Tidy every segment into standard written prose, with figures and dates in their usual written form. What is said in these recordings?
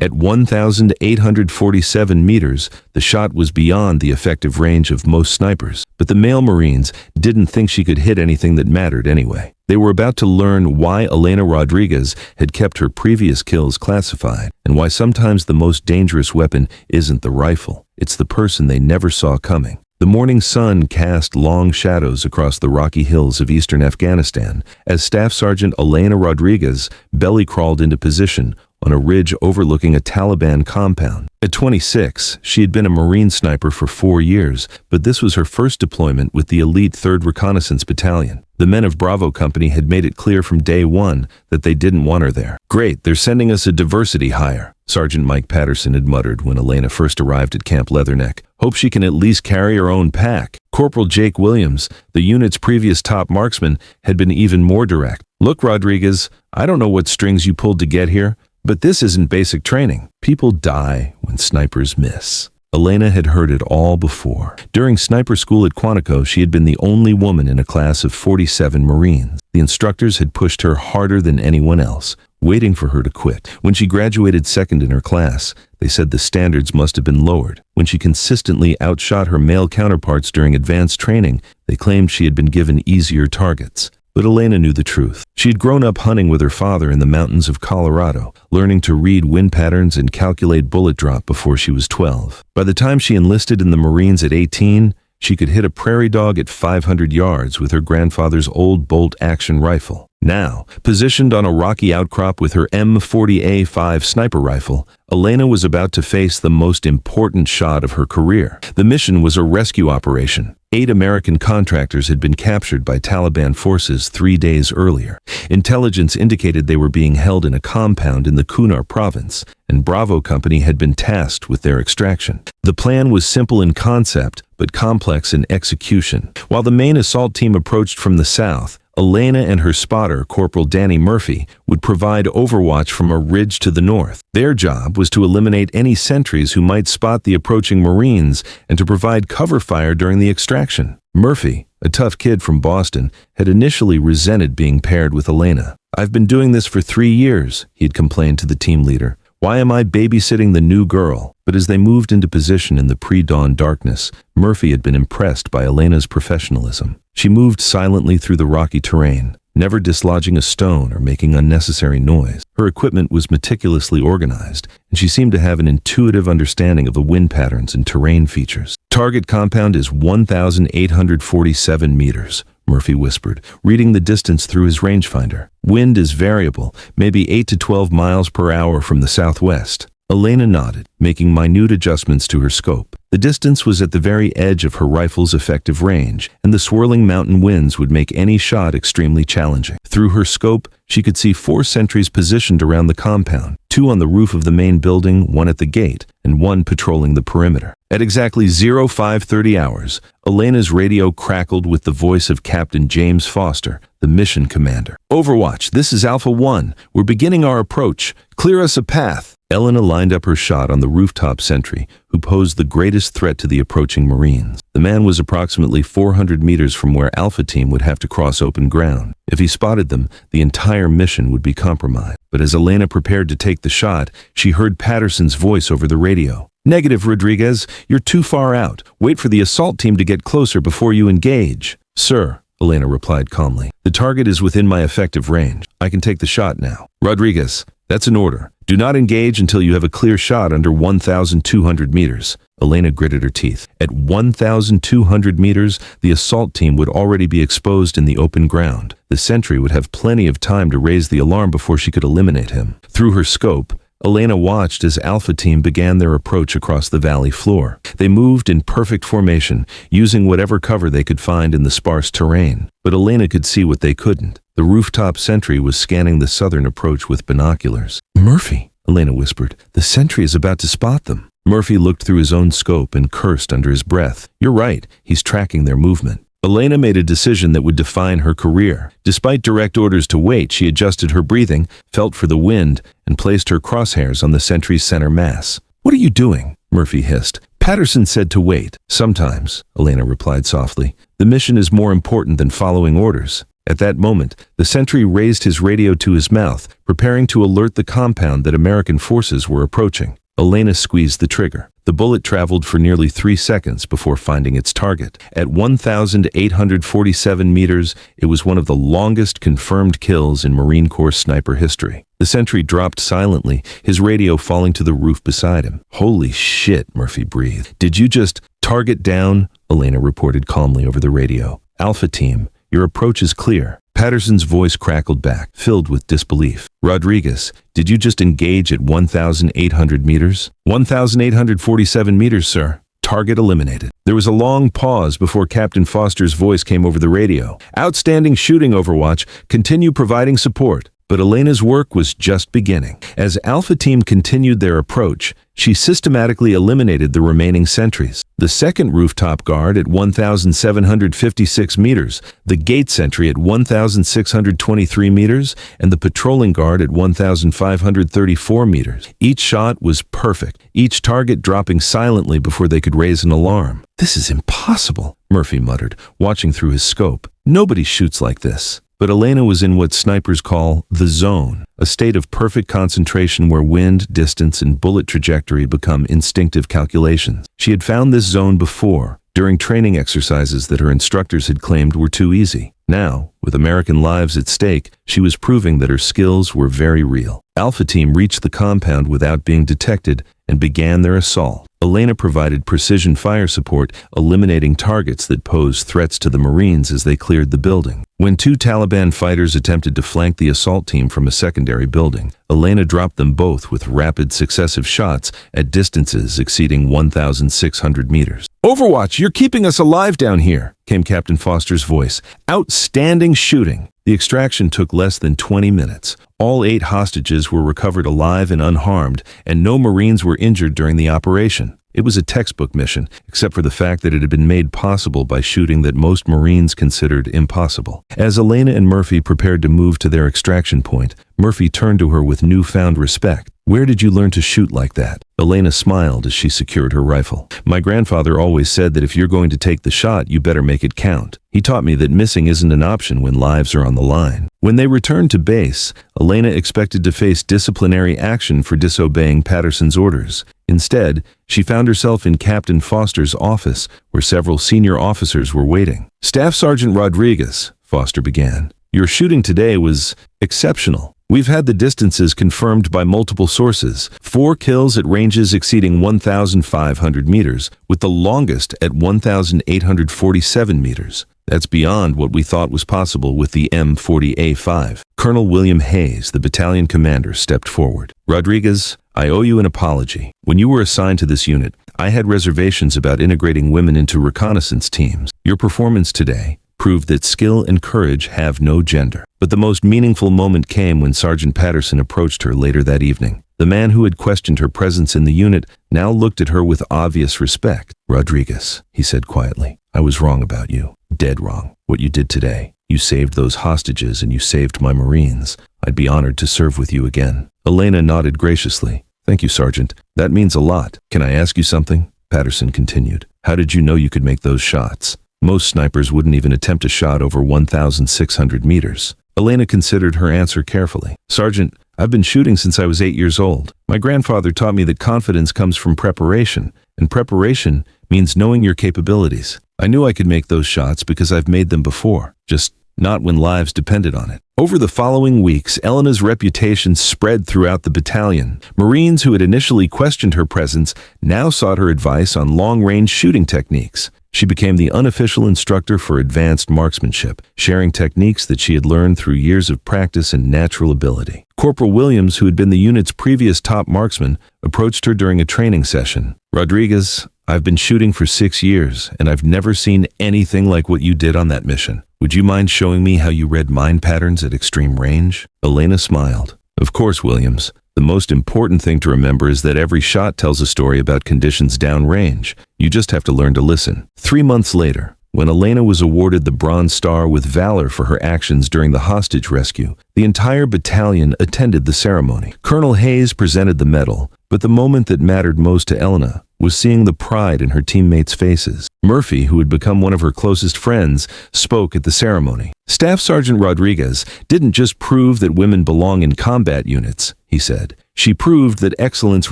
At 1,847 meters, the shot was beyond the effective range of most snipers, but the male Marines didn't think she could hit anything that mattered anyway. They were about to learn why Elena Rodriguez had kept her previous kills classified, and why sometimes the most dangerous weapon isn't the rifle, it's the person they never saw coming. The morning sun cast long shadows across the rocky hills of eastern Afghanistan as Staff Sergeant Elena Rodriguez belly-crawled into position on a ridge overlooking a Taliban compound. At 26, she had been a Marine sniper for 4 years, but this was her first deployment with the elite 3rd Reconnaissance Battalion. The men of Bravo Company had made it clear from day one that they didn't want her there. "Great, they're sending us a diversity hire," Sergeant Mike Patterson had muttered when Elena first arrived at Camp Leatherneck. "Hope she can at least carry her own pack." Corporal Jake Williams, the unit's previous top marksman, had been even more direct. "Look, Rodriguez, I don't know what strings you pulled to get here, but this isn't basic training. People die when snipers miss." Elena had heard it all before. During sniper school at Quantico, she had been the only woman in a class of 47 Marines. The instructors had pushed her harder than anyone else, waiting for her to quit. When she graduated second in her class, they said the standards must have been lowered. When she consistently outshot her male counterparts during advanced training, they claimed she had been given easier targets. But Elena knew the truth. She had grown up hunting with her father in the mountains of Colorado, learning to read wind patterns and calculate bullet drop before she was 12. By the time she enlisted in the Marines at 18, she could hit a prairie dog at 500 yards with her grandfather's old bolt-action rifle. Now, positioned on a rocky outcrop with her M40A5 sniper rifle, Elena was about to face the most important shot of her career. The mission was a rescue operation. 8 American contractors had been captured by Taliban forces 3 days earlier. Intelligence indicated they were being held in a compound in the Kunar province, and Bravo Company had been tasked with their extraction. The plan was simple in concept, but complex in execution. While the main assault team approached from the south, Elena and her spotter, Corporal Danny Murphy, would provide overwatch from a ridge to the north. Their job was to eliminate any sentries who might spot the approaching Marines and to provide cover fire during the extraction. Murphy, a tough kid from Boston, had initially resented being paired with Elena. "I've been doing this for 3 years, he had complained to the team leader. "Why am I babysitting the new girl?" But as they moved into position in the pre-dawn darkness, Murphy had been impressed by Elena's professionalism. She moved silently through the rocky terrain, never dislodging a stone or making unnecessary noise. Her equipment was meticulously organized, and she seemed to have an intuitive understanding of the wind patterns and terrain features. "Target compound is 1,847 meters, Murphy whispered, reading the distance through his rangefinder. "Wind is variable, maybe 8 to 12 miles per hour from the southwest." Elena nodded, making minute adjustments to her scope. The distance was at the very edge of her rifle's effective range, and the swirling mountain winds would make any shot extremely challenging. Through her scope, she could see 4 sentries positioned around the compound, 2 on the roof of the main building, 1 at the gate, and 1 patrolling the perimeter. At exactly 0530 hours, Elena's radio crackled with the voice of Captain James Foster, the mission commander. "Overwatch, this is Alpha 1. We're beginning our approach. Clear us a path." Elena lined up her shot on the rooftop sentry, who posed the greatest threat to the approaching Marines. The man was approximately 400 meters from where Alpha Team would have to cross open ground. If he spotted them, the entire mission would be compromised. But as Elena prepared to take the shot, she heard Patterson's voice over the radio. "Negative, Rodriguez. You're too far out. Wait for the assault team to get closer before you engage." "Sir," Elena replied calmly, "the target is within my effective range. I can take the shot now." "Rodriguez, that's an order. Do not engage until you have a clear shot under 1,200 meters. Elena gritted her teeth. At 1,200 meters, the assault team would already be exposed in the open ground. The sentry would have plenty of time to raise the alarm before she could eliminate him. Through her scope, Elena watched as Alpha Team began their approach across the valley floor. They moved in perfect formation, using whatever cover they could find in the sparse terrain. But Elena could see what they couldn't. The rooftop sentry was scanning the southern approach with binoculars. "Murphy," Elena whispered, "the sentry is about to spot them." Murphy looked through his own scope and cursed under his breath. "You're right, he's tracking their movement." Elena made a decision that would define her career. Despite direct orders to wait, she adjusted her breathing, felt for the wind, and placed her crosshairs on the sentry's center mass. "What are you doing?" Murphy hissed. "Patterson said to wait." "Sometimes," Elena replied softly. "The mission is more important than following orders." At that moment, the sentry raised his radio to his mouth, preparing to alert the compound that American forces were approaching. Elena squeezed the trigger. The bullet traveled for nearly 3 seconds before finding its target. At 1,847 meters, it was one of the longest confirmed kills in Marine Corps sniper history. The sentry dropped silently, his radio falling to the roof beside him. "Holy shit," Murphy breathed. "Did you just target down?" Elena reported calmly over the radio. "Alpha Team, your approach is clear." Patterson's voice crackled back, filled with disbelief. "Rodriguez, did you just engage at 1,800 meters?" 1,847 meters, sir. Target eliminated." There was a long pause before Captain Foster's voice came over the radio. "Outstanding shooting, Overwatch. Continue providing support." But Elena's work was just beginning. As Alpha Team continued their approach, she systematically eliminated the remaining sentries. The second rooftop guard at 1,756 meters, the gate sentry at 1,623 meters, and the patrolling guard at 1,534 meters. Each shot was perfect, each target dropping silently before they could raise an alarm. "This is impossible," Murphy muttered, watching through his scope. "Nobody shoots like this." But Elena was in what snipers call the zone, a state of perfect concentration where wind, distance, and bullet trajectory become instinctive calculations. She had found this zone before, during training exercises that her instructors had claimed were too easy. Now, with American lives at stake, she was proving that her skills were very real. Alpha Team reached the compound without being detected and began their assault. Elena provided precision fire support, eliminating targets that posed threats to the Marines as they cleared the building. When 2 Taliban fighters attempted to flank the assault team from a secondary building, Elena dropped them both with rapid successive shots at distances exceeding 1,600 meters. "Overwatch, you're keeping us alive down here," came Captain Foster's voice. "Outstanding shooting." The extraction took less than 20 minutes. All 8 hostages were recovered alive and unharmed, and no Marines were injured during the operation. It was a textbook mission, except for the fact that it had been made possible by shooting that most Marines considered impossible. As Elena and Murphy prepared to move to their extraction point, Murphy turned to her with newfound respect. "Where did you learn to shoot like that?" Elena smiled as she secured her rifle. "My grandfather always said that if you're going to take the shot, you better make it count. He taught me that missing isn't an option when lives are on the line." When they returned to base, Elena expected to face disciplinary action for disobeying Patterson's orders. Instead, she found herself in Captain Foster's office, where several senior officers were waiting. "Staff Sergeant Rodriguez," Foster began, "your shooting today was exceptional. We've had the distances confirmed by multiple sources. 4 kills at ranges exceeding 1,500 meters, with the longest at 1,847 meters. That's beyond what we thought was possible with the M40A5. Colonel William Hayes, the battalion commander, stepped forward. "Rodriguez, I owe you an apology. When you were assigned to this unit, I had reservations about integrating women into reconnaissance teams. Your performance today proved that skill and courage have no gender." But the most meaningful moment came when Sergeant Patterson approached her later that evening. The man who had questioned her presence in the unit now looked at her with obvious respect. "Rodriguez," he said quietly, "I was wrong about you. Dead wrong. What you did today. You saved those hostages and you saved my Marines. I'd be honored to serve with you again." Elena nodded graciously. "Thank you, Sergeant. That means a lot. Can I ask you something?" Patterson continued. "How did you know you could make those shots? Most snipers wouldn't even attempt a shot over 1,600 meters. Elena considered her answer carefully. "Sergeant, I've been shooting since I was 8 years old. My grandfather taught me that confidence comes from preparation, and preparation means knowing your capabilities. I knew I could make those shots because I've made them before, just not when lives depended on it." Over the following weeks, Elena's reputation spread throughout the battalion. Marines who had initially questioned her presence now sought her advice on long-range shooting techniques. She became the unofficial instructor for advanced marksmanship, sharing techniques that she had learned through years of practice and natural ability. Corporal Williams, who had been the unit's previous top marksman, approached her during a training session. "Rodriguez, I've been shooting for 6 years, and I've never seen anything like what you did on that mission. Would you mind showing me how you read mind patterns at extreme range?" Elena smiled. "Of course, Williams. The most important thing to remember is that every shot tells a story about conditions downrange. You just have to learn to listen." 3 months later, when Elena was awarded the Bronze Star with Valor for her actions during the hostage rescue, the entire battalion attended the ceremony. Colonel Hayes presented the medal, but the moment that mattered most to Elena was seeing the pride in her teammates' faces. Murphy, who had become one of her closest friends, spoke at the ceremony. Staff Sergeant Rodriguez didn't just prove that women belong in combat units, he said. She proved that excellence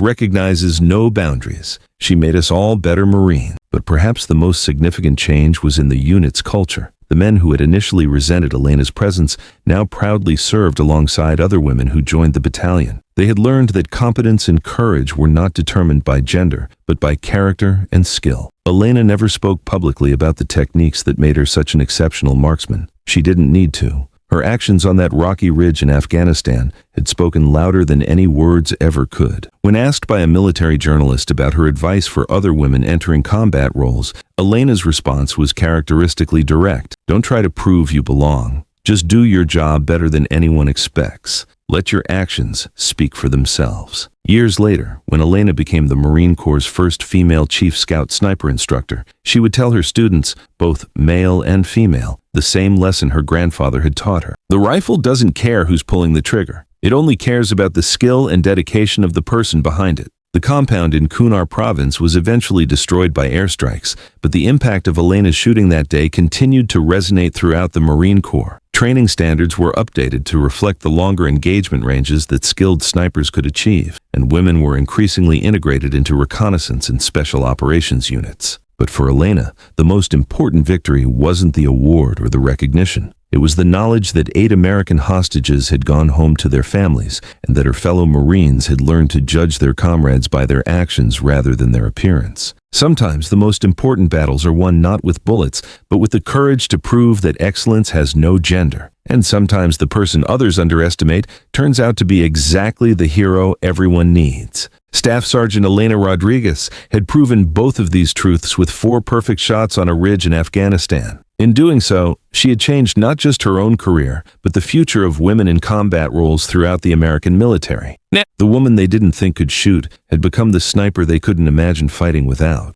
recognizes no boundaries. She made us all better Marines. But perhaps the most significant change was in the unit's culture. The men who had initially resented Elena's presence now proudly served alongside other women who joined the battalion. They had learned that competence and courage were not determined by gender, but by character and skill. Elena never spoke publicly about the techniques that made her such an exceptional marksman. She didn't need to. Her actions on that rocky ridge in Afghanistan had spoken louder than any words ever could. When asked by a military journalist about her advice for other women entering combat roles, Elena's response was characteristically direct. Don't try to prove you belong. Just do your job better than anyone expects. Let your actions speak for themselves. Years later, when Elena became the Marine Corps' first female Chief Scout sniper instructor, she would tell her students, both male and female, the same lesson her grandfather had taught her. The rifle doesn't care who's pulling the trigger. It only cares about the skill and dedication of the person behind it. The compound in Kunar province was eventually destroyed by airstrikes, but the impact of Elena's shooting that day continued to resonate throughout the Marine Corps. Training standards were updated to reflect the longer engagement ranges that skilled snipers could achieve, and women were increasingly integrated into reconnaissance and special operations units. But for Elena, the most important victory wasn't the award or the recognition. It was the knowledge that 8 American hostages had gone home to their families, and that her fellow Marines had learned to judge their comrades by their actions rather than their appearance. Sometimes the most important battles are won not with bullets, but with the courage to prove that excellence has no gender. And sometimes the person others underestimate turns out to be exactly the hero everyone needs. Staff Sergeant Elena Rodriguez had proven both of these truths with 4 perfect shots on a ridge in Afghanistan. In doing so, she had changed not just her own career, but the future of women in combat roles throughout the American military. The woman they didn't think could shoot had become the sniper they couldn't imagine fighting without.